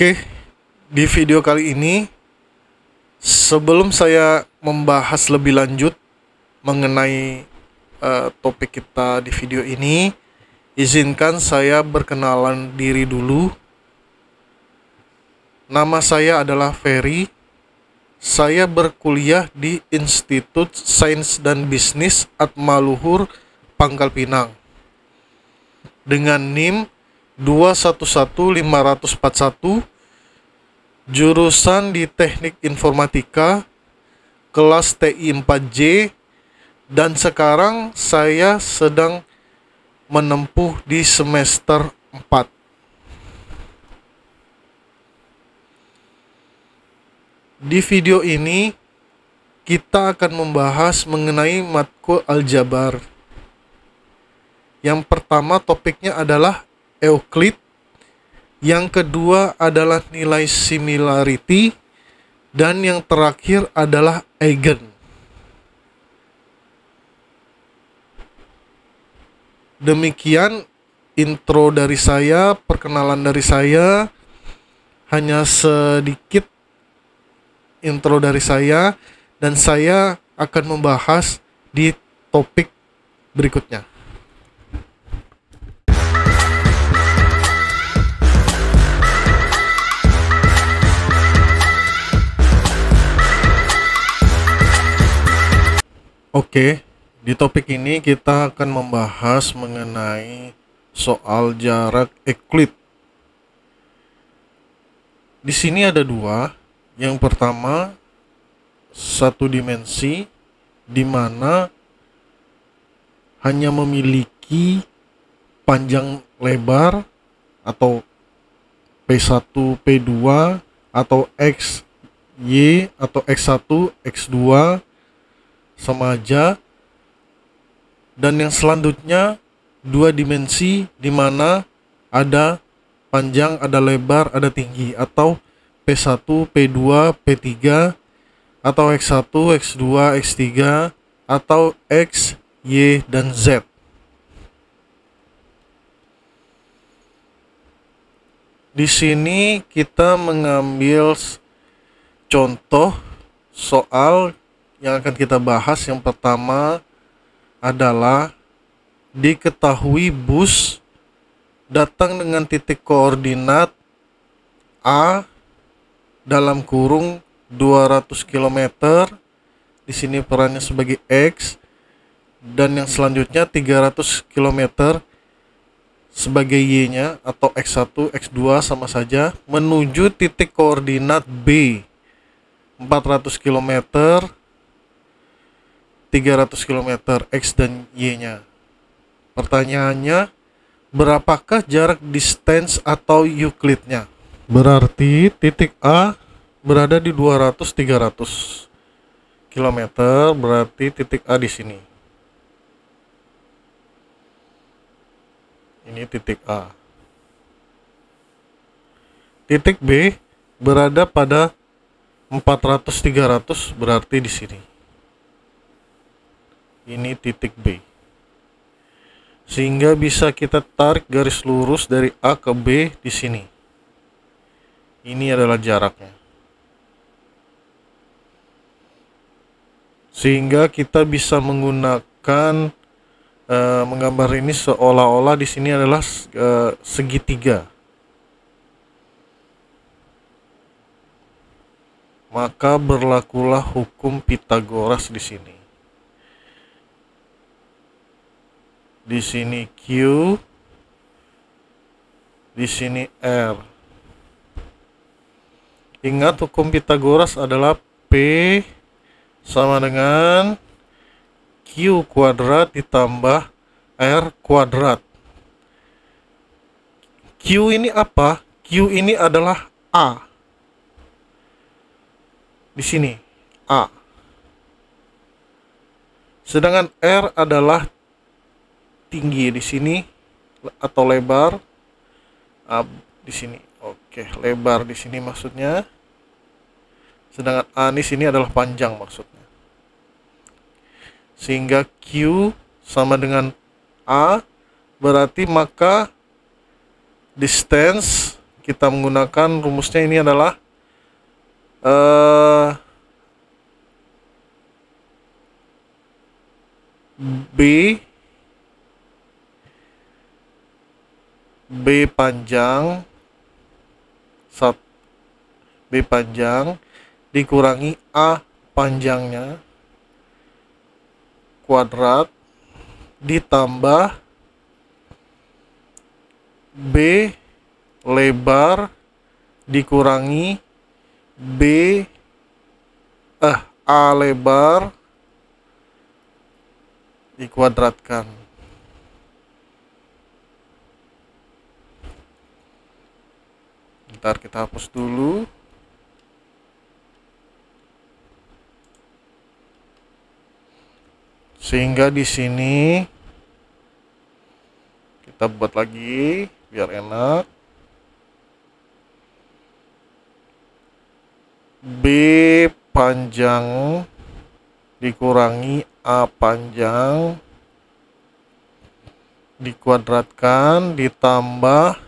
Oke, di video kali ini, sebelum saya membahas lebih lanjut mengenai topik kita di video ini, izinkan saya berkenalan diri dulu. Nama saya adalah Ferry. Saya berkuliah di Institut Sains dan Bisnis Atmaluhur, Pangkal Pinang, dengan NIM 211541, jurusan di Teknik Informatika, kelas TI 4J, dan sekarang saya sedang menempuh di semester 4. Di video ini kita akan membahas mengenai matkul aljabar. Yang pertama topiknya adalah Euclid, yang kedua adalah nilai similarity, dan yang terakhir adalah eigen. Demikian intro dari saya, perkenalan dari saya, hanya sedikit intro dari saya, dan saya akan membahas di topik berikutnya. Oke, di topik ini kita akan membahas mengenai soal jarak Euclid. Di sini ada dua. Yang pertama, satu dimensi di mana hanya memiliki panjang lebar atau P1, P2 atau X, Y atau X1, X2 sama aja. Dan yang selanjutnya dua dimensi di mana ada panjang, ada lebar, ada tinggi, atau P1, P2, P3, atau X1, X2, X3, atau X, Y, dan Z. Di sini kita mengambil contoh soal yang akan kita bahas. Yang pertama adalah diketahui bus datang dengan titik koordinat A dalam kurung 200 km. Di sini perannya sebagai X, dan yang selanjutnya 300 km sebagai Y-nya atau X1, X2 sama saja, menuju titik koordinat B 400 km, 300 km X dan Y-nya. Pertanyaannya, berapakah jarak distance atau Euclidnya? Berarti titik A berada di 200-300 km, berarti titik A di sini. Ini titik A. Titik B berada pada 400-300, berarti di sini. Ini titik B. Sehingga bisa kita tarik garis lurus dari A ke B di sini. Ini adalah jaraknya. Sehingga kita bisa menggunakan menggambar ini seolah-olah di sini adalah segitiga. Maka berlakulah hukum Pythagoras di sini. Di sini Q, di sini R. Ingat, hukum Pythagoras adalah P sama dengan Q kuadrat ditambah R kuadrat. Q ini apa? Q ini adalah A. Di sini A. Sedangkan R adalah tinggi di sini atau lebar. A di sini. Oke, lebar di sini maksudnya. Sedangkan A di sini adalah panjang maksudnya. Sehingga Q sama dengan A, berarti maka distance kita menggunakan rumusnya ini adalah eh, B panjang B panjang dikurangi A panjangnya kuadrat ditambah B lebar dikurangi A lebar dikuadratkan. Ntar kita hapus dulu. Sehingga di sini kita buat lagi biar enak. B panjang dikurangi A panjang dikuadratkan ditambah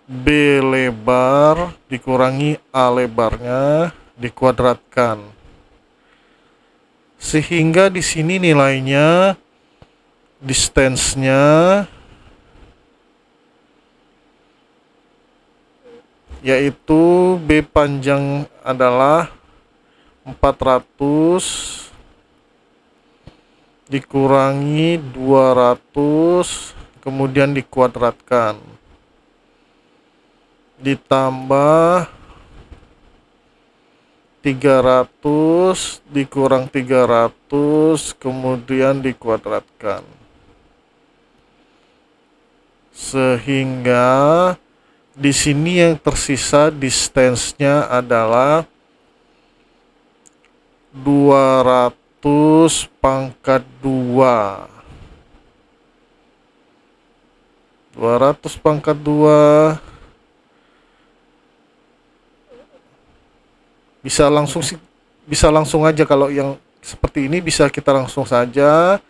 B lebar dikurangi A lebarnya dikuadratkan. Sehingga di sini nilainya distance-nya yaitu B panjang adalah 400 dikurangi 200 kemudian dikuadratkan ditambah 300 dikurang 300 kemudian dikuadratkan, sehingga di sini yang tersisa distance-nya adalah 200 pangkat 2. 200 pangkat 2 bisa langsung aja, kalau yang seperti ini bisa kita langsung saja,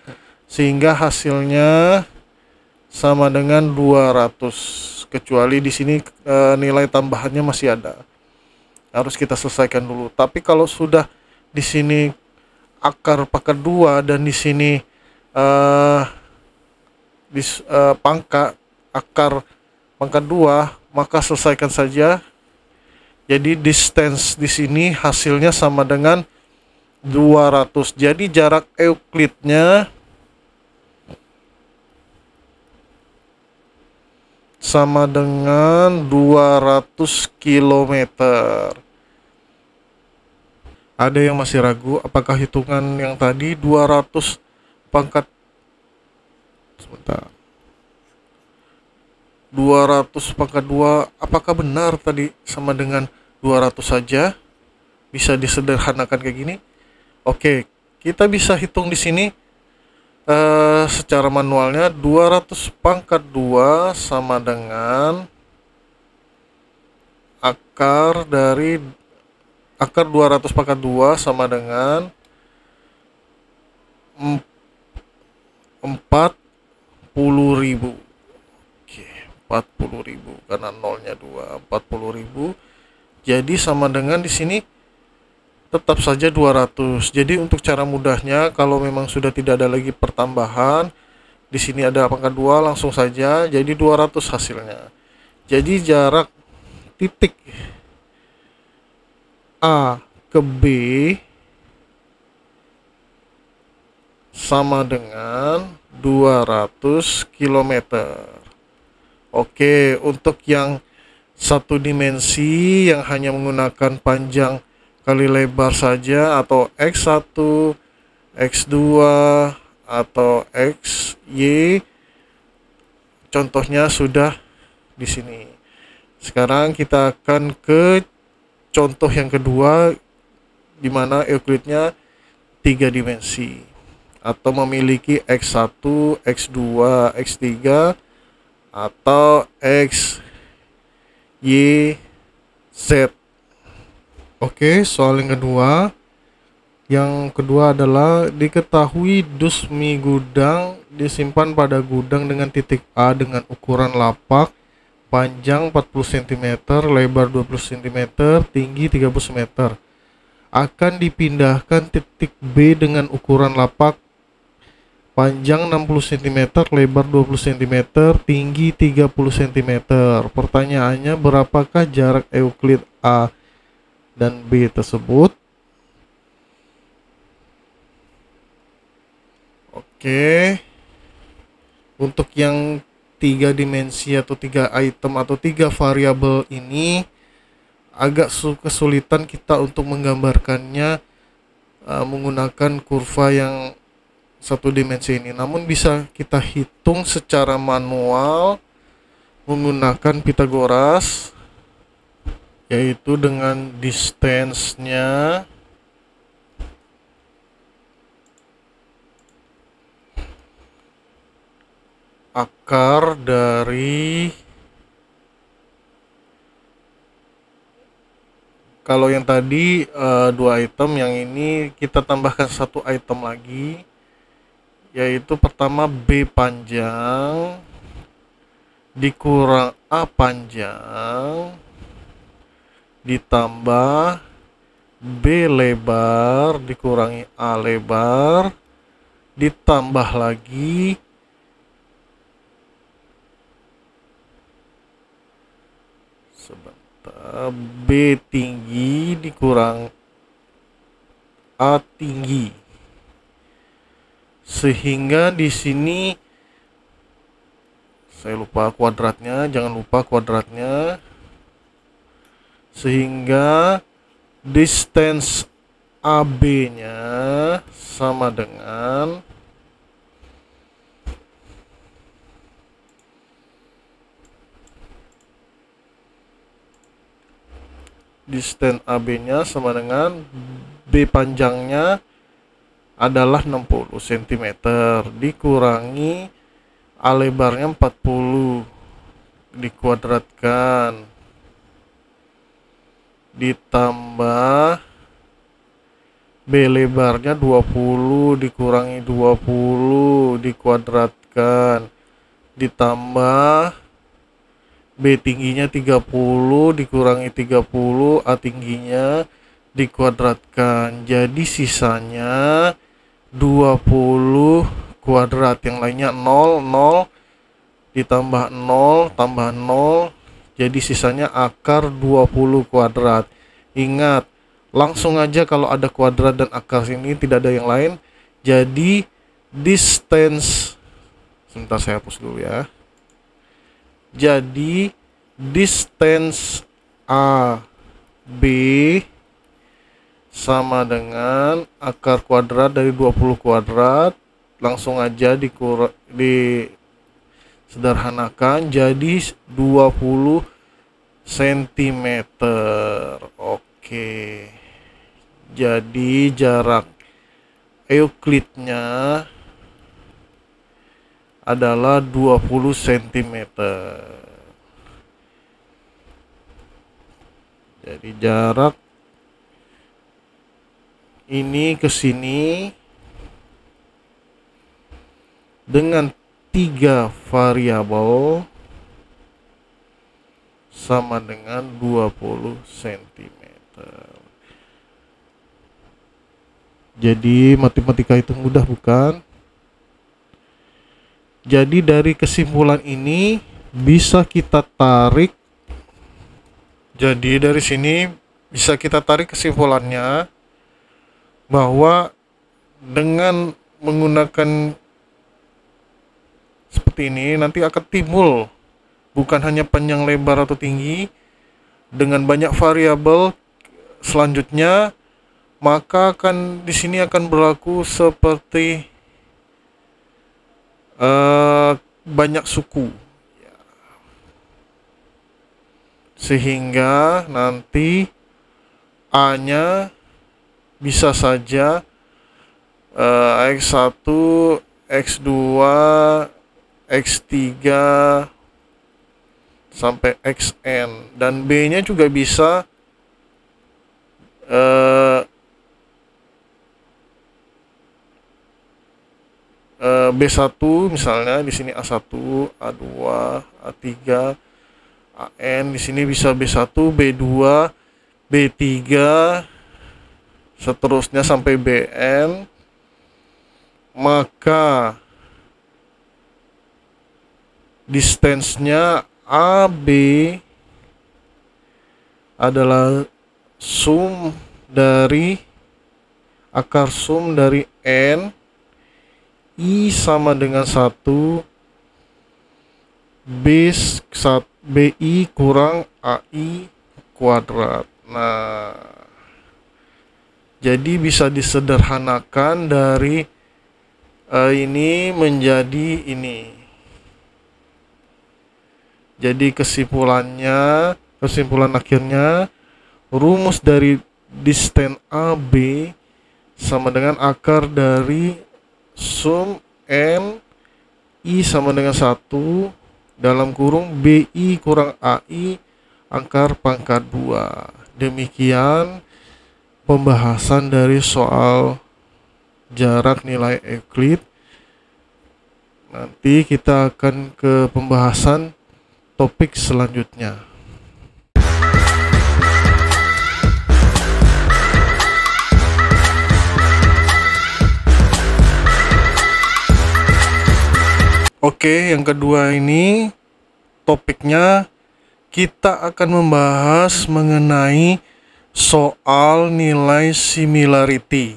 sehingga hasilnya sama dengan 200, kecuali di sini nilai tambahannya masih ada, harus kita selesaikan dulu. Tapi kalau sudah di sini akar pangkat 2 dan di sini akar pangkat 2, maka selesaikan saja. Jadi distance di sini hasilnya sama dengan 200. Jadi jarak Euclidnya sama dengan 200 km. Ada yang masih ragu apakah hitungan yang tadi 200 pangkat 200 pangkat 2 apakah benar tadi sama dengan 200 saja? Bisa disederhanakan kayak gini? Oke, kita bisa hitung di sini secara manualnya. 200 pangkat 2 sama dengan akar 200 pangkat 2 sama dengan 40.000. 40.000 karena nolnya 2, 40.000. Jadi sama dengan di sini tetap saja 200. Jadi untuk cara mudahnya, kalau memang sudah tidak ada lagi pertambahan, di sini ada pangkat 2 langsung saja jadi 200 hasilnya. Jadi jarak titik A ke B sama dengan 200 km. Oke, untuk yang satu dimensi yang hanya menggunakan panjang kali lebar saja, atau X1, X2, atau XY, contohnya sudah di sini. Sekarang kita akan ke contoh yang kedua, di mana Euclidnya 3 dimensi atau memiliki X1, X2, X3 atau X, Y, Z. Oke, soal yang kedua. Yang kedua adalah diketahui dus mie gudang disimpan pada gudang dengan titik A dengan ukuran lapak panjang 40 cm, lebar 20 cm, tinggi 30 cm. Akan dipindahkan titik B dengan ukuran lapak panjang 60 cm, lebar 20 cm, tinggi 30 cm. Pertanyaannya, berapakah jarak Euclid A dan B tersebut? Oke. Untuk yang 3 dimensi atau 3 item atau 3 variabel ini agak kesulitan kita untuk menggambarkannya menggunakan kurva yang 1 dimensi ini. Namun bisa kita hitung secara manual menggunakan Pythagoras, yaitu dengan distance-nya akar dari, kalau yang tadi 2 item, yang ini kita tambahkan 1 item lagi, yaitu pertama B panjang dikurang A panjang ditambah B lebar dikurangi A lebar ditambah lagi B tinggi dikurang A tinggi, sehingga di sini saya lupa kuadratnya, jangan lupa kuadratnya, sehingga distance AB-nya sama dengan B panjangnya adalah 60 cm dikurangi A lebarnya 40 dikuadratkan ditambah B lebarnya 20 dikurangi 20 dikuadratkan ditambah B tingginya 30 dikurangi 30 A tingginya dikuadratkan, jadi sisanya 20 kuadrat, yang lainnya 0 0 ditambah 0 tambah 0, jadi sisanya akar 20 kuadrat. Ingat, langsung aja kalau ada kuadrat dan akar sini tidak ada yang lain, jadi distance, sebentar saya hapus dulu ya. Jadi distance AB sama dengan akar kuadrat dari 20 kuadrat, langsung aja disederhanakan jadi 20 cm. Oke. Jadi jarak Euclidnya adalah 20 cm. Jadi jarak ini ke sini dengan 3 variabel sama dengan 20 cm. Jadi matematika itu mudah, bukan? Jadi dari kesimpulan ini bisa kita tarik, jadi dari sini bisa kita tarik kesimpulannya bahwa dengan menggunakan seperti ini nanti akan timbul bukan hanya panjang, lebar atau tinggi dengan banyak variabel selanjutnya, maka akan di sini akan berlaku seperti banyak suku, sehingga nanti A-nya bisa saja X1, X2, X3 sampai Xn, dan B-nya juga bisa B1 misalnya di sini A1, A2, A3, AN, di sini bisa B1, B2, B3, seterusnya sampai BN, maka distance-nya AB adalah akar sum dari N, I sama dengan 1, BI kurang AI kuadrat. Nah, jadi bisa disederhanakan dari ini menjadi ini. Jadi kesimpulan akhirnya, rumus dari distance AB sama dengan akar dari sum N I sama dengan 1 dalam kurung BI kurang AI akar pangkat 2. Demikian pembahasan dari soal jarak nilai Euclid. Nanti kita akan ke pembahasan topik selanjutnya. Oke, yang kedua ini topiknya kita akan membahas mengenai soal nilai similarity.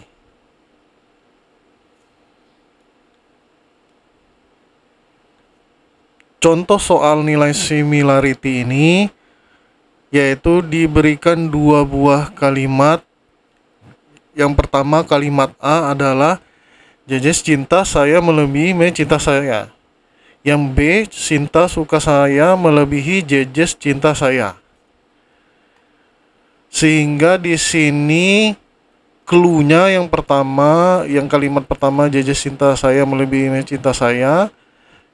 Contoh soal nilai similarity ini yaitu diberikan dua buah kalimat. Yang pertama, kalimat A adalah Jejes cinta saya melebihi Me cinta saya. Yang B, Sinta suka saya melebihi Jejes cinta saya. Sehingga di sini clue-nya yang pertama, yang kalimat pertama Jejes cinta saya melebihi Me cinta saya.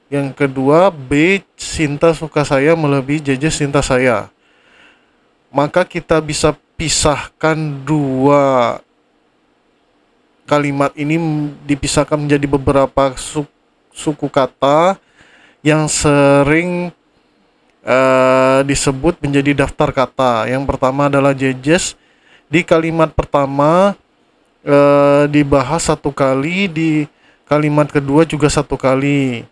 Yang kedua, B, Sinta suka saya melebihi Jejes cinta saya. Maka kita bisa pisahkan dua kalimat ini, dipisahkan menjadi beberapa suku kata yang sering disebut menjadi daftar kata. Yang pertama adalah Jejes. Di kalimat pertama dibahas satu kali, di kalimat kedua juga satu kali.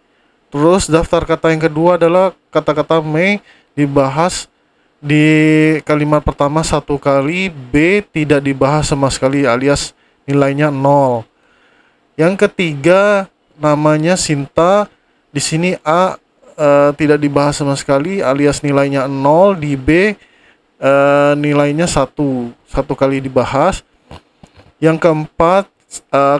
Terus daftar kata yang kedua adalah kata-kata Me, dibahas di kalimat pertama satu kali, B tidak dibahas sama sekali alias nilainya 0. Yang ketiga namanya Sinta. Di sini A tidak dibahas sama sekali alias nilainya 0. Di B nilainya 1 kali dibahas. Yang keempat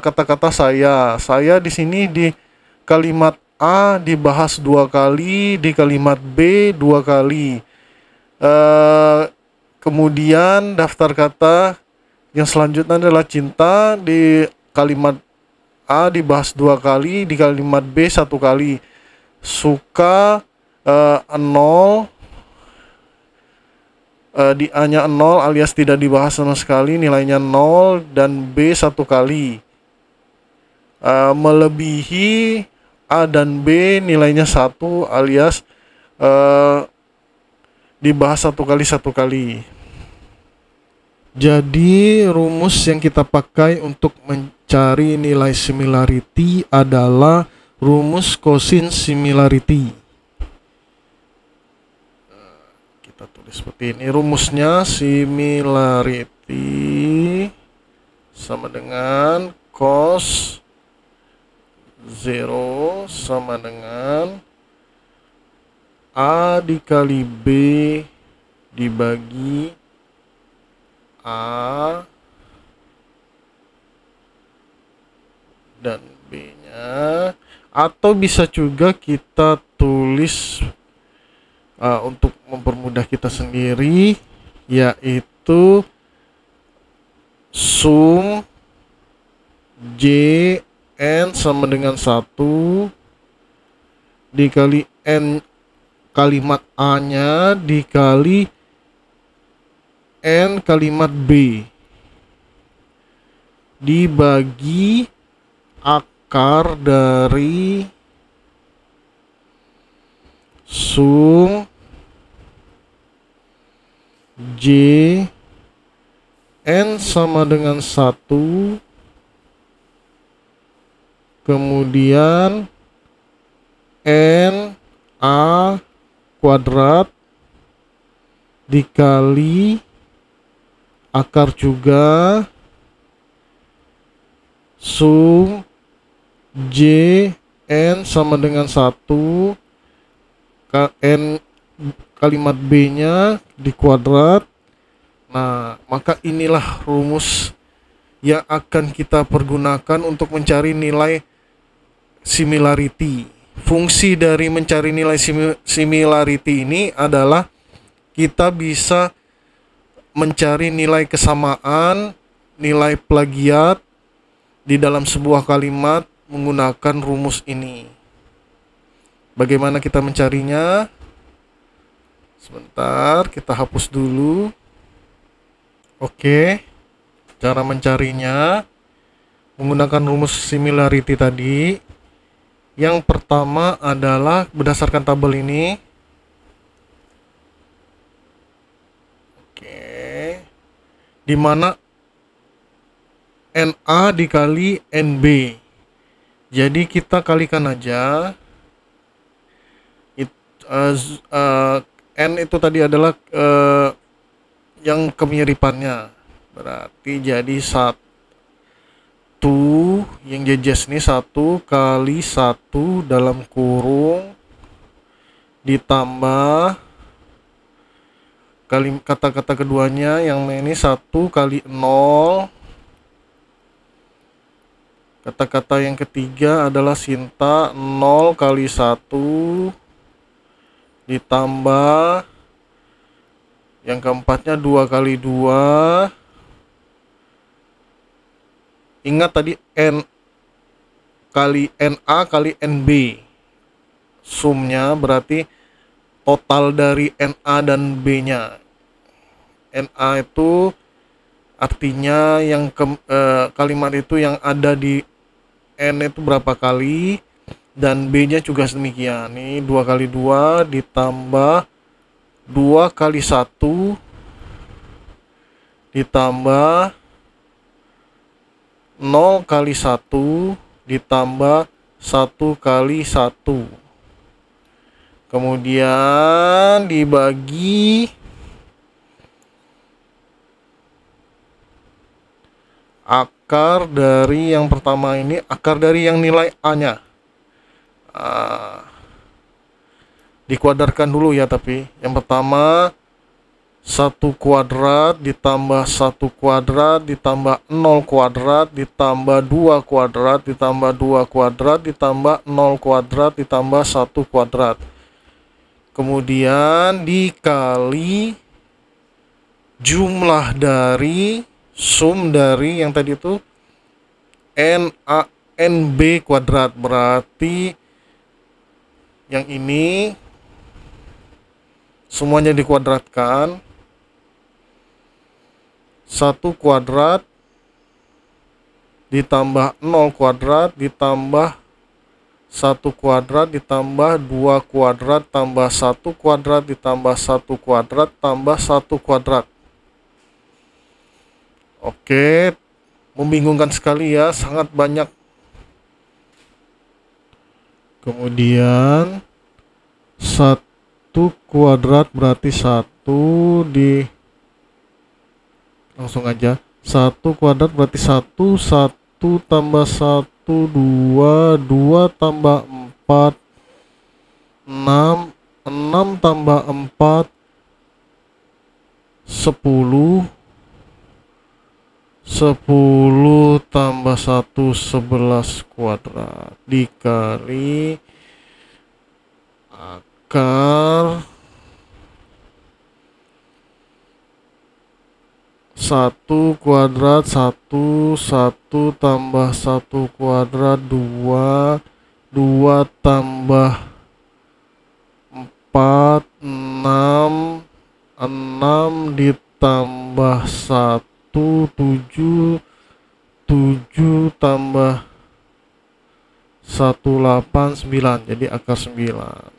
kata-kata saya. Saya di sini di kalimat A dibahas 2 kali, di kalimat B 2 kali. Kemudian daftar kata yang selanjutnya adalah cinta. Di kalimat A dibahas 2 kali, di kalimat B 1 kali. Suka 0, di A nya 0 alias tidak dibahas sama sekali, nilainya 0, dan B 1 kali. Melebihi A dan B nilainya 1 alias dibahas 1 kali. Jadi rumus yang kita pakai untuk mencari nilai similarity adalah rumus cosin similarity. Kita tulis seperti ini rumusnya. Similarity sama dengan cos 0 sama dengan A dikali B dibagi A dan B nya. Atau bisa juga kita tulis untuk mempermudah kita sendiri, yaitu sum J N sama dengan 1 dikali N kalimat A nya dikali N kalimat B dibagi akar dari sum J N sama dengan 1, kemudian N A kuadrat dikali akar juga sum J N sama dengan 1, N kalimat B nya dikuadrat. Nah, maka inilah rumus yang akan kita pergunakan untuk mencari nilai similarity. Fungsi dari mencari nilai similarity ini adalah kita bisa mencari nilai kesamaan, nilai plagiat di dalam sebuah kalimat menggunakan rumus ini. Bagaimana kita mencarinya? Sebentar, kita hapus dulu. Oke, cara mencarinya menggunakan rumus similarity tadi. Yang pertama adalah berdasarkan tabel ini. Oke, di mana NA dikali NB. Jadi kita kalikan aja. N itu tadi adalah yang kemiripannya. Berarti jadi 1 yang jejes ini 1 kali 1 dalam kurung ditambah kata-kata keduanya yang ini 1 kali 0. Kata-kata yang ketiga adalah sinta 0 kali 1 ditambah yang keempatnya 2 kali 2. Ingat tadi N kali NA kali NB. Sumnya berarti total dari NA dan B-nya. NA itu artinya yang kalimat itu yang ada di N itu berapa kali, dan B-nya juga demikian. Ini 2 kali 2 ditambah 2 kali 1 ditambah 0 kali 1 ditambah 1 kali 1. Kemudian dibagi akar dari yang pertama ini, akar dari yang nilai A-nya. Dikuadrarkan dulu ya, tapi yang pertama 1 kuadrat ditambah 1 kuadrat ditambah 0 kuadrat ditambah 2 kuadrat ditambah 2 kuadrat ditambah 0 kuadrat ditambah 1 kuadrat. Kemudian dikali jumlah dari sum dari yang tadi itu NB kuadrat. Berarti yang ini semuanya dikuadratkan. 1 kuadrat ditambah 0 kuadrat ditambah 1 kuadrat ditambah 2 kuadrat tambah 1 kuadrat ditambah 1 kuadrat tambah 1 kuadrat. Oke, membingungkan sekali ya, sangat banyak. Kemudian 1 kuadrat berarti 1 di langsung aja 1 kuadrat berarti 1 tambah 1 2 tambah 4 6 tambah 4 10 tambah 1 11 kuadrat dikali akar 1 kuadrat 1 tambah 1 kuadrat 2 tambah 4 6 ditambah 1 7 tambah 189, jadi akar 9.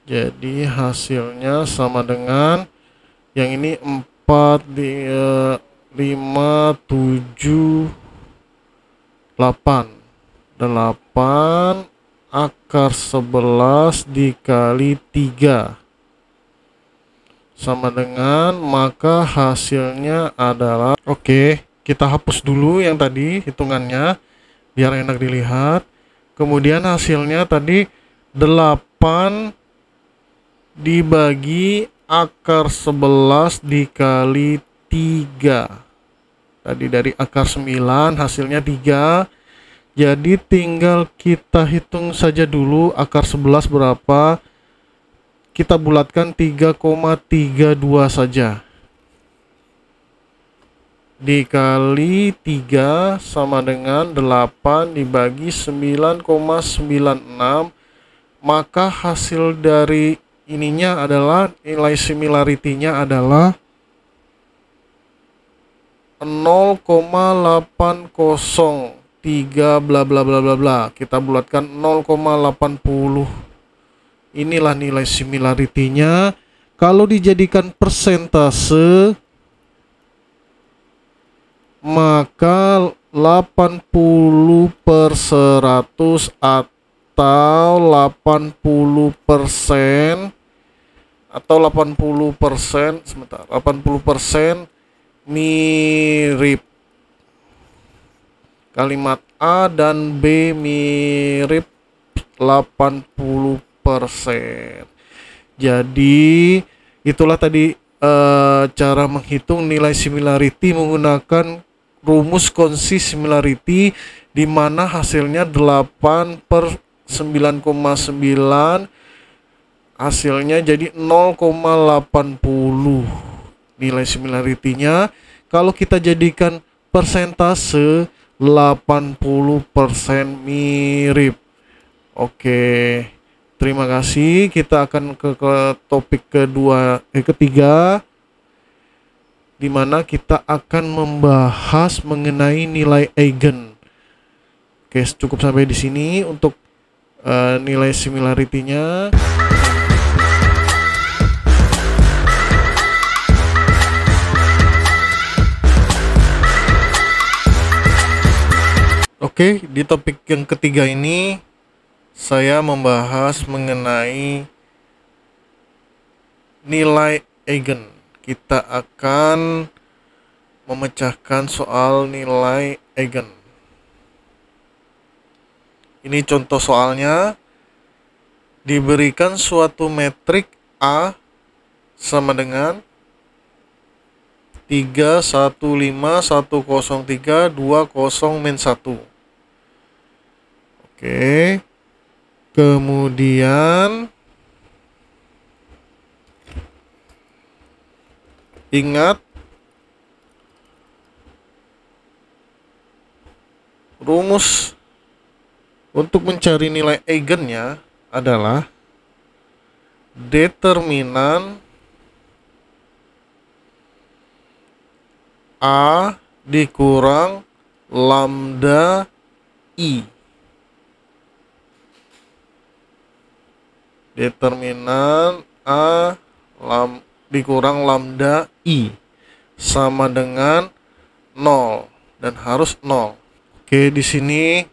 Jadi hasilnya sama dengan yang ini 4 di 5 7 8 akar 11 dikali 3 sama dengan, maka hasilnya adalah, oke, kita hapus dulu yang tadi hitungannya biar enak dilihat. Kemudian hasilnya tadi 8 dibagi akar 11 dikali 3. Tadi dari akar 9 hasilnya 3. Jadi tinggal kita hitung saja dulu akar 11 berapa. Kita bulatkan 3,32 saja. Dikali 3 sama dengan 8 dibagi 9,96. Maka hasil dari ininya adalah, nilai similarity-nya adalah 0,803 bla bla bla bla bla. Kita bulatkan 0,80. Inilah nilai similarity-nya. Kalau dijadikan persentase, maka 80/100 atau 80% atau 80%, sebentar, 80% mirip. Kalimat A dan B mirip 80%. Jadi itulah tadi cara menghitung nilai similarity menggunakan rumus konsis similarity, di mana hasilnya 8/9,9, hasilnya jadi 0,80 nilai similarity-nya. Kalau kita jadikan persentase, 80% mirip. Oke, terima kasih. Kita akan ke topik ketiga, di mana kita akan membahas mengenai nilai eigen. Oke, cukup sampai di sini untuk nilai similarity-nya. Oke, di topik yang ketiga ini saya membahas mengenai nilai eigen. Kita akan memecahkan soal nilai eigen. Ini contoh soalnya. Diberikan suatu metrik A sama dengan 3, 1, 5, 1, 0, 3, 2, 0, min 1. Oke. Kemudian ingat, rumus untuk mencari nilai eigennya adalah determinan A dikurang lambda I. Determinan A dikurang lambda I sama dengan 0 dan harus 0. Oke, di sini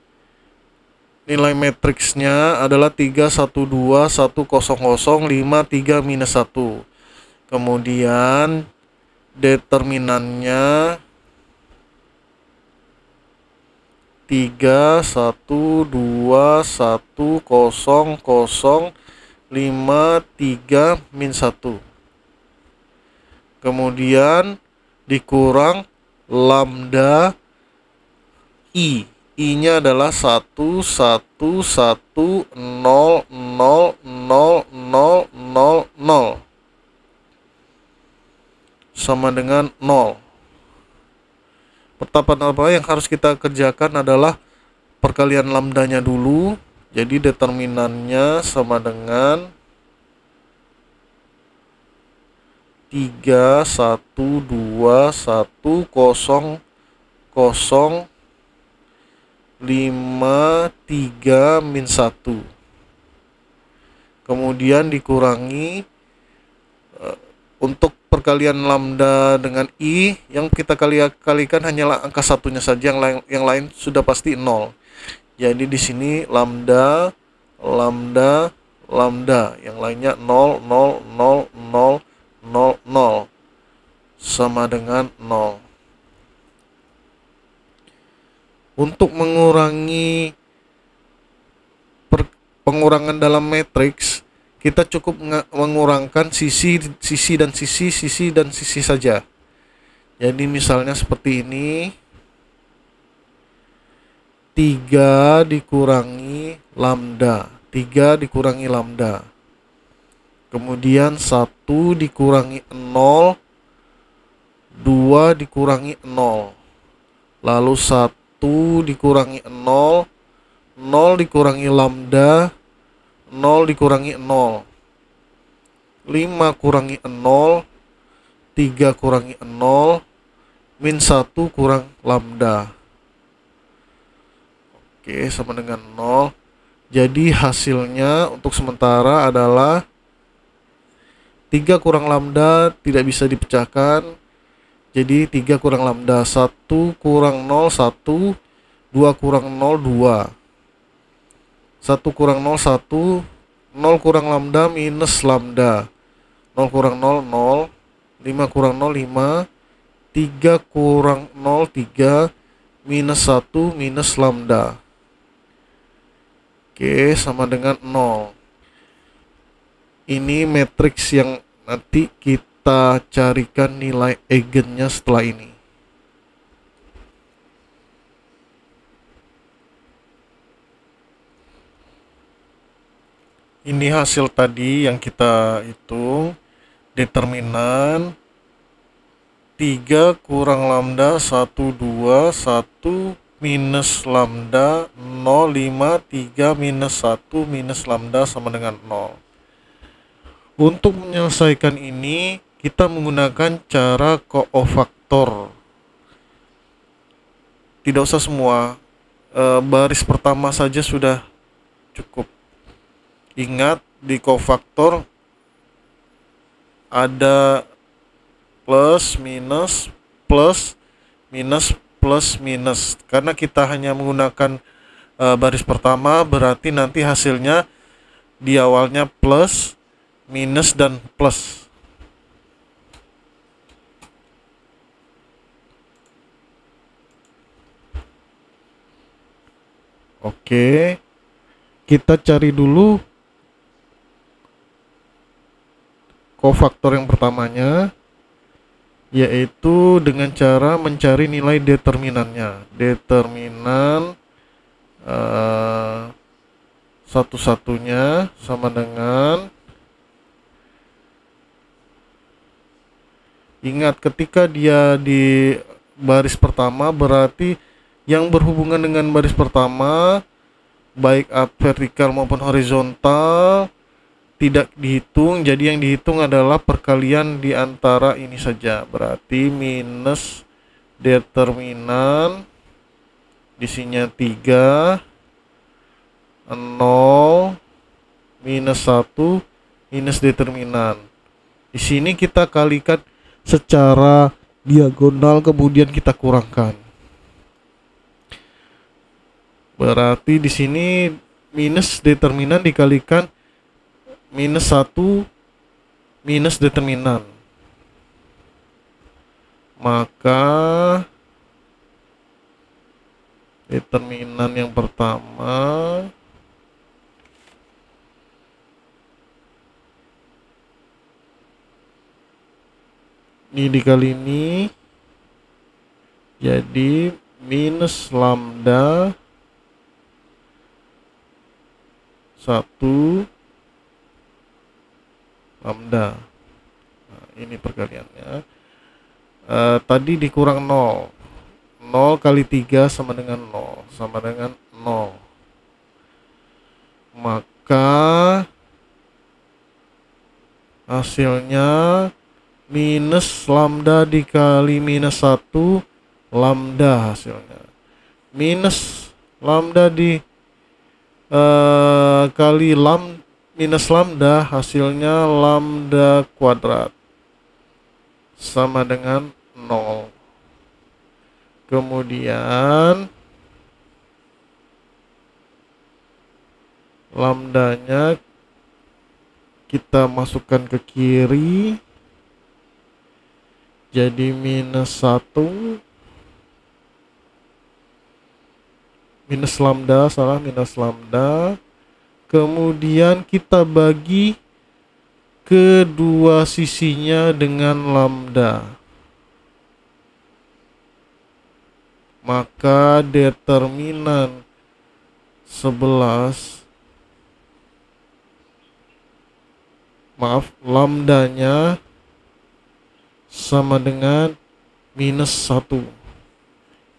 nilai matriksnya adalah 3, 1, 2, 1, 0, 0, 5, 3, minus 1. Kemudian determinannya 3, 1, 2, 1, 0, 0, 5, 3, min 1. Kemudian dikurang lambda I. I-nya adalah 1, 1, 1, 0, 0, 0, 0, 0, sama dengan 0. Pertapan apa yang harus kita kerjakan adalah perkalian lambdanya dulu. Jadi determinannya sama dengan 3, 1, 2, 1, 0, 0, 5, 3, min 1. Kemudian dikurangi untuk perkalian lambda dengan I, yang kita kalikan hanyalah angka satunya saja, yang lain sudah pasti 0. Jadi di sini lambda, lambda, lambda, yang lainnya 0, 0, 0, 0, 0, 0, sama dengan 0. Untuk mengurangi pengurangan dalam matriks, kita cukup mengurangkan sisi dan sisi saja. Jadi misalnya seperti ini, 3 dikurangi lambda, 3 dikurangi lambda. Kemudian 1 dikurangi 0, 2 dikurangi 0. Lalu 1 dikurangi 0, 0 dikurangi lambda, 0 dikurangi 0. 5 kurangi 0, 3 kurangi 0, min 1 kurang lambda. Oke, sama dengan 0. Jadi hasilnya untuk sementara adalah 3 kurang lambda tidak bisa dipecahkan. Jadi 3 kurang lambda, 1 kurang 0, 1, 2 kurang 0, 2. 1 kurang 0, 1, 0 kurang lambda, minus lambda. 0 kurang 0, 0, 5 kurang 0, 5, 3 kurang 0, 3, minus 1, minus lambda. Oke, sama dengan 0. Ini matriks yang nanti kita carikan nilai eigennya setelah ini. Ini hasil tadi yang kita hitung. Determinan 3 kurang lambda 1, 2, 1 minus lambda 0, 5, 3 minus 1 minus lambda sama dengan 0. Untuk menyelesaikan ini kita menggunakan cara koofaktor. Tidak usah semua, baris pertama saja sudah cukup. Ingat, di kofaktor ada plus, minus, plus, minus, plus, minus. Karena kita hanya menggunakan baris pertama, berarti nanti hasilnya di awalnya plus, minus, dan plus. Oke, kita cari dulu kofaktor yang pertamanya, yaitu dengan cara mencari nilai determinannya. Determinan satu-satunya sama dengan, ingat ketika dia di baris pertama berarti yang berhubungan dengan baris pertama baik vertikal maupun horizontal tidak dihitung. Jadi yang dihitung adalah perkalian di antara ini saja. Berarti minus determinan, di sini 3, 0, minus 1, minus determinan. Di sini kita kalikan secara diagonal, kemudian kita kurangkan. Berarti di sini minus determinan dikalikan minus 1 minus determinan, maka determinan yang pertama ini dikali ini jadi minus lambda 1 lambda. Nah, ini perkaliannya. Tadi dikurang 0. 0 kali 3 sama dengan 0. Sama dengan 0. Maka hasilnya minus lambda dikali minus 1 lambda hasilnya. Minus Lambda di kali minus lambda, hasilnya lambda kuadrat sama dengan 0. Kemudian lambdanya kita masukkan ke kiri, jadi minus 1, minus lambda. Kemudian kita bagi kedua sisinya dengan lambda. Maka determinan 11, lambdanya sama dengan minus 1.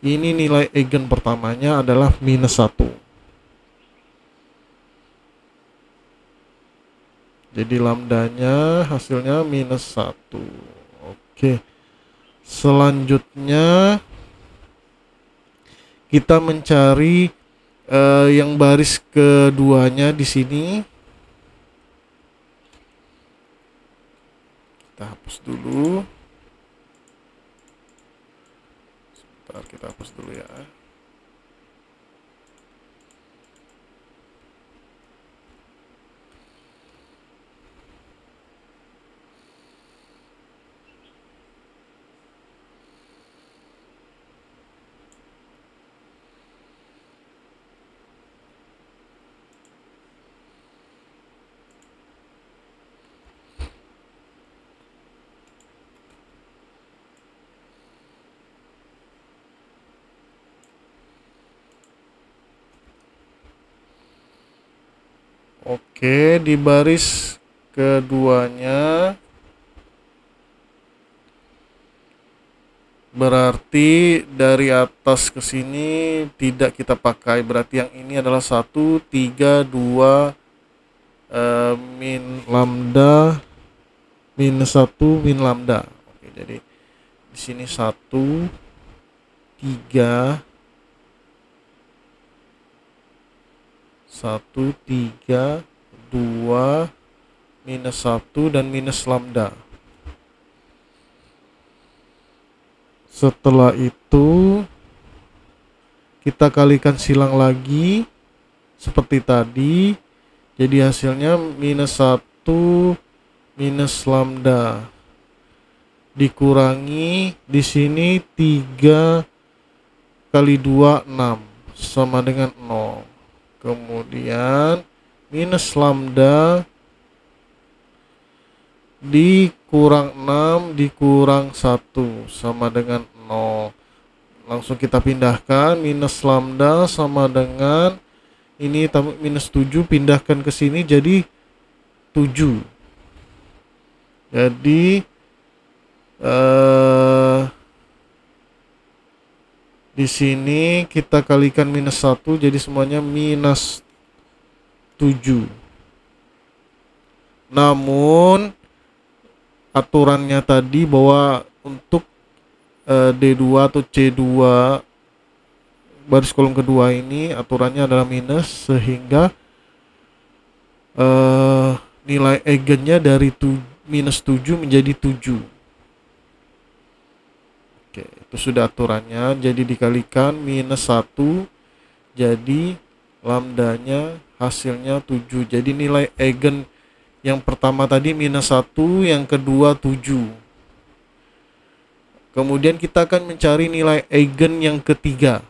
Ini nilai eigen pertamanya adalah minus 1. Jadi lambdanya hasilnya minus 1. Oke. Selanjutnya kita mencari yang baris keduanya di sini. Kita hapus dulu. Sebentar, kita hapus dulu ya. Oke, di baris keduanya berarti dari atas ke sini tidak kita pakai. Berarti yang ini adalah 1, 3, 2, min lambda, minus 1, min lambda. Oke, jadi di sini 1, 3, 1, 3, 2, minus 1, dan minus lambda. Setelah itu kita kalikan silang lagi seperti tadi. Jadi hasilnya minus 1 minus lambda dikurangi di sini 3 kali 2 6 sama dengan 0. Kemudian minus lambda dikurang 6 dikurang 1 sama dengan 0. Langsung kita pindahkan, minus lambda sama dengan ini minus 7, pindahkan ke sini jadi 7. Jadi di sini kita kalikan minus 1, jadi semuanya minus 7. Namun aturannya tadi bahwa untuk D2 atau C2 baris kolom kedua ini aturannya adalah minus, sehingga nilai eigennya dari minus 7 menjadi 7. Oke, itu sudah aturannya. Jadi dikalikan minus 1, jadi lambdanya hasilnya 7. Jadi nilai eigen yang pertama tadi minus 1, yang kedua 7. Kemudian kita akan mencari nilai eigen yang ketiga.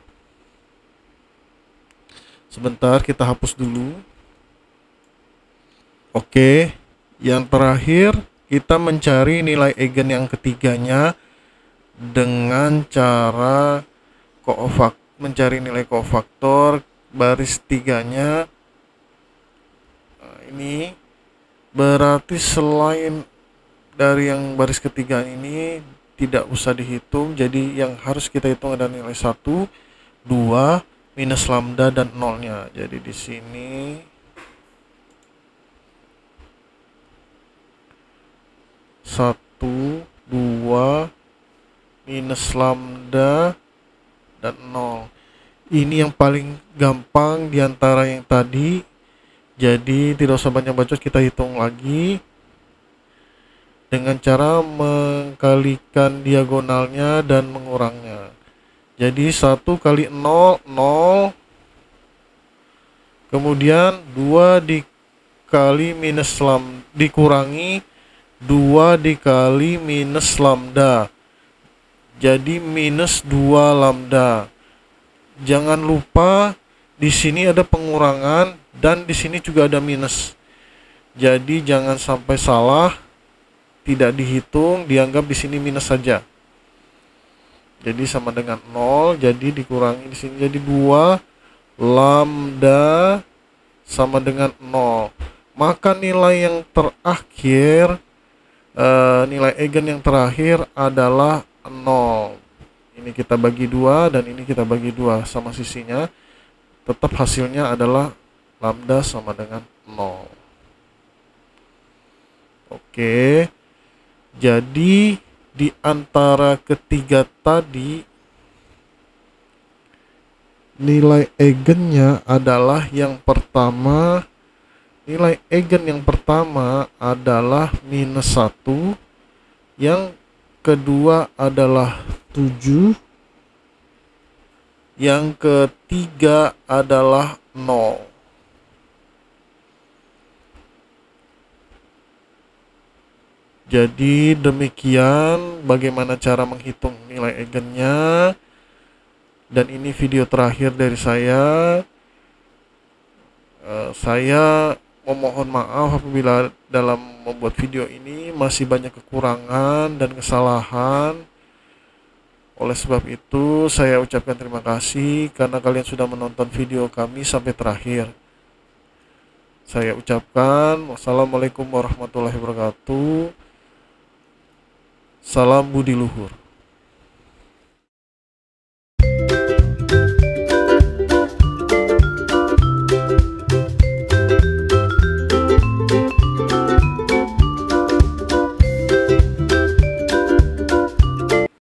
Sebentar, kita hapus dulu. Oke, yang terakhir kita mencari nilai eigen yang ketiganya dengan cara mencari nilai kofaktor baris tiganya. Nah, ini berarti selain dari yang baris ketiga ini tidak usah dihitung. Jadi yang harus kita hitung adalah nilai 1, 2, minus lambda, dan nolnya. Jadi di sini satu, 2, minus lambda, dan 0. Ini yang paling gampang diantara yang tadi. Jadi tidak usah banyak bacot, kita hitung lagi dengan cara mengkalikan diagonalnya dan mengurangnya. Jadi 1 kali 0, 0. Kemudian 2 dikali minus lambda, dikurangi 2 dikali minus lambda. Jadi minus 2 lambda. Jangan lupa di sini ada pengurangan dan di sini juga ada minus. Jadi jangan sampai salah, tidak dihitung, dianggap di sini minus saja. Jadi sama dengan 0, jadi dikurangi di sini jadi 2 lambda sama dengan 0. Maka nilai yang terakhir, nilai eigen yang terakhir adalah 0. Ini kita bagi 2 dan ini kita bagi 2 sama sisinya. Tetap hasilnya adalah lambda sama dengan 0. Oke. Jadi di antara ketiga tadi, nilai eigennya adalah yang pertama, nilai eigen yang pertama adalah minus 1, yang kedua adalah 7, yang ketiga adalah 0. Jadi demikian bagaimana cara menghitung nilai eigennya. Dan ini video terakhir dari saya. Saya memohon maaf apabila dalam membuat video ini masih banyak kekurangan dan kesalahan. Oleh sebab itu saya ucapkan terima kasih karena kalian sudah menonton video kami sampai terakhir. Saya ucapkan wassalamualaikum warahmatullahi wabarakatuh. Salam budi luhur.